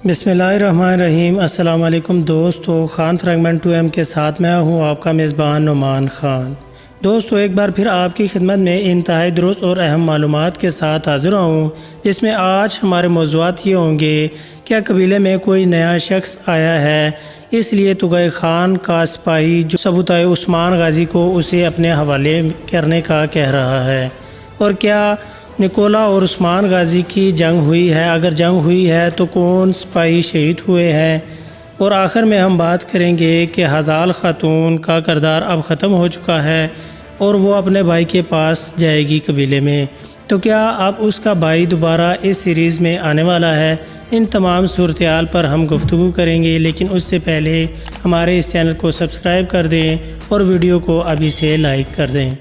بسم اللہ الرحمن الرحیم۔ السلام علیکم دوستو، خان فریگمنٹ 2M کے ساتھ میں ہوں آپ کا میزبان نعمان خان۔ دوستو ایک بار پھر آپ کی خدمت میں انتہائی درست اور اہم معلومات کے ساتھ حاضر ہوں، جس میں آج ہمارے موضوعات یہ ہوں گے: کیا قبیلے میں کوئی نیا شخص آیا ہے، اس لیے تغائے خان کا سپاہی جو سبوتائے عثمان غازی کو اسے اپنے حوالے کرنے کا کہہ رہا ہے، اور کیا نکولا اور عثمان غازی کی جنگ ہوئی ہے، اگر جنگ ہوئی ہے تو کون سپاہی شہید ہوئے ہیں، اور آخر میں ہم بات کریں گے کہ ہزال خاتون کا کردار اب ختم ہو چکا ہے اور وہ اپنے بھائی کے پاس جائے گی قبیلے میں، تو کیا اب اس کا بھائی دوبارہ اس سیریز میں آنے والا ہے؟ ان تمام صورتحال پر ہم گفتگو کریں گے، لیکن اس سے پہلے ہمارے اس چینل کو سبسکرائب کر دیں اور ویڈیو کو ابھی سے لائک کر دیں۔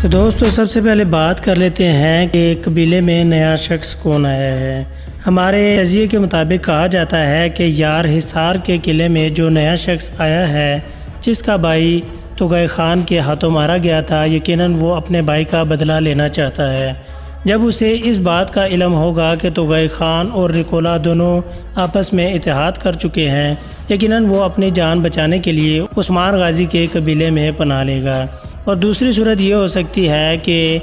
تو دوستو سب سے پہلے بات کر لیتے ہیں کہ قبیلے میں نیا شخص کون آیا ہے۔ ہمارے تجزیے کے مطابق کہا جاتا ہے کہ یار حصار کے قلعے میں جو نیا شخص آیا ہے، جس کا بھائی تغائے خان کے ہاتھوں مارا گیا تھا، یقیناً وہ اپنے بھائی کا بدلہ لینا چاہتا ہے۔ جب اسے اس بات کا علم ہوگا کہ تغائے خان اور نکولا دونوں آپس میں اتحاد کر چکے ہیں، یقیناً وہ اپنی جان بچانے کے لیے عثمان غازی کے قبیلے میں پناہ لے گا۔ اور دوسری صورت یہ ہو سکتی ہے کہ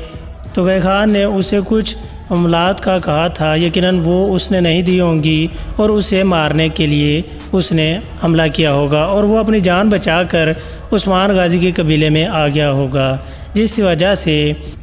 تغائے خان نے اسے کچھ اموات کا کہا تھا، یقیناً وہ اس نے نہیں دی ہوں گی اور اسے مارنے کے لیے اس نے حملہ کیا ہوگا، اور وہ اپنی جان بچا کر عثمان غازی کے قبیلے میں آ گیا ہوگا، جس وجہ سے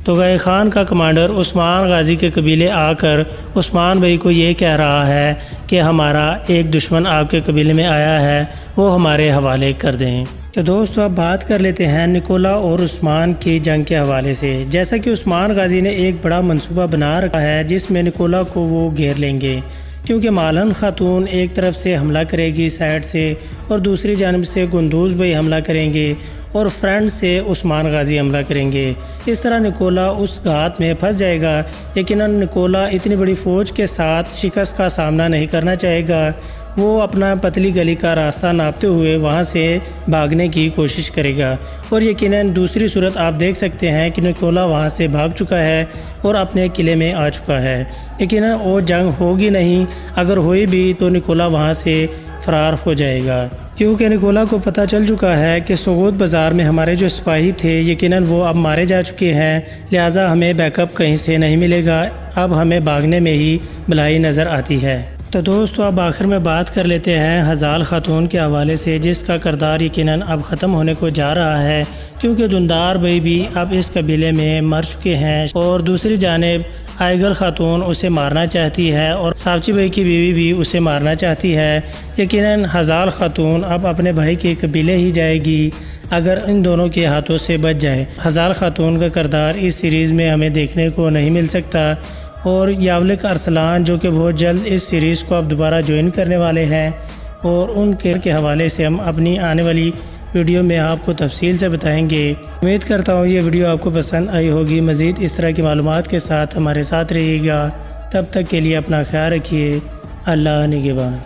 تغائے خان کا کمانڈر عثمان غازی کے قبیلے آ کر عثمان بھائی کو یہ کہہ رہا ہے کہ ہمارا ایک دشمن آپ کے قبیلے میں آیا ہے، وہ ہمارے حوالے کر دیں۔ تو دوستو اب بات کر لیتے ہیں نکولا اور عثمان کی جنگ کے حوالے سے۔ جیسا کہ عثمان غازی نے ایک بڑا منصوبہ بنا رکھا ہے جس میں نکولا کو وہ گھیر لیں گے، کیونکہ مالن خاتون ایک طرف سے حملہ کرے گی سائڈ سے، اور دوسری جانب سے گندوز بھائی حملہ کریں گے، اور فرنٹ سے عثمان غازی حملہ کریں گے۔ اس طرح نکولا اس گھات میں پھنس جائے گا۔ یقیناً نکولا اتنی بڑی فوج کے ساتھ شکست کا سامنا نہیں کرنا چاہے گا، وہ اپنا پتلی گلی کا راستہ ناپتے ہوئے وہاں سے بھاگنے کی کوشش کرے گا، اور یقیناً دوسری صورت آپ دیکھ سکتے ہیں کہ نکولا وہاں سے بھاگ چکا ہے اور اپنے قلعے میں آ چکا ہے۔ یقیناً وہ جنگ ہوگی نہیں، اگر ہوئی بھی تو نکولا وہاں سے فرار ہو جائے گا، کیونکہ نکولا کو پتہ چل چکا ہے کہ سوغوت بازار میں ہمارے جو سپاہی تھے یقیناً وہ اب مارے جا چکے ہیں، لہٰذا ہمیں بیک اپ کہیں سے نہیں ملے گا، اب ہمیں بھاگنے میں ہی بھلائی نظر آتی ہے۔ تو دوستو اب آخر میں بات کر لیتے ہیں ہزال خاتون کے حوالے سے، جس کا کردار یقیناً اب ختم ہونے کو جا رہا ہے، کیونکہ دندار بھائی بھی اب اس قبیلے میں مر چکے ہیں، اور دوسری جانب آئیگل خاتون اسے مارنا چاہتی ہے، اور ساوچی بھائی کی بیوی بھی اسے مارنا چاہتی ہے۔ یقیناً ہزال خاتون اب اپنے بھائی کے قبیلے ہی جائے گی اگر ان دونوں کے ہاتھوں سے بچ جائے۔ ہزال خاتون کا کردار اس سیریز میں ہمیں دیکھنے کو نہیں مل سکتا، اور یاولک ارسلان جو کہ بہت جلد اس سیریز کو اب دوبارہ جوائن کرنے والے ہیں، اور ان کے حوالے سے ہم اپنی آنے والی ویڈیو میں آپ کو تفصیل سے بتائیں گے۔ امید کرتا ہوں یہ ویڈیو آپ کو پسند آئی ہوگی۔ مزید اس طرح کی معلومات کے ساتھ ہمارے ساتھ رہیے گا، تب تک کے لیے اپنا خیال رکھیے۔ اللہ نگہبان۔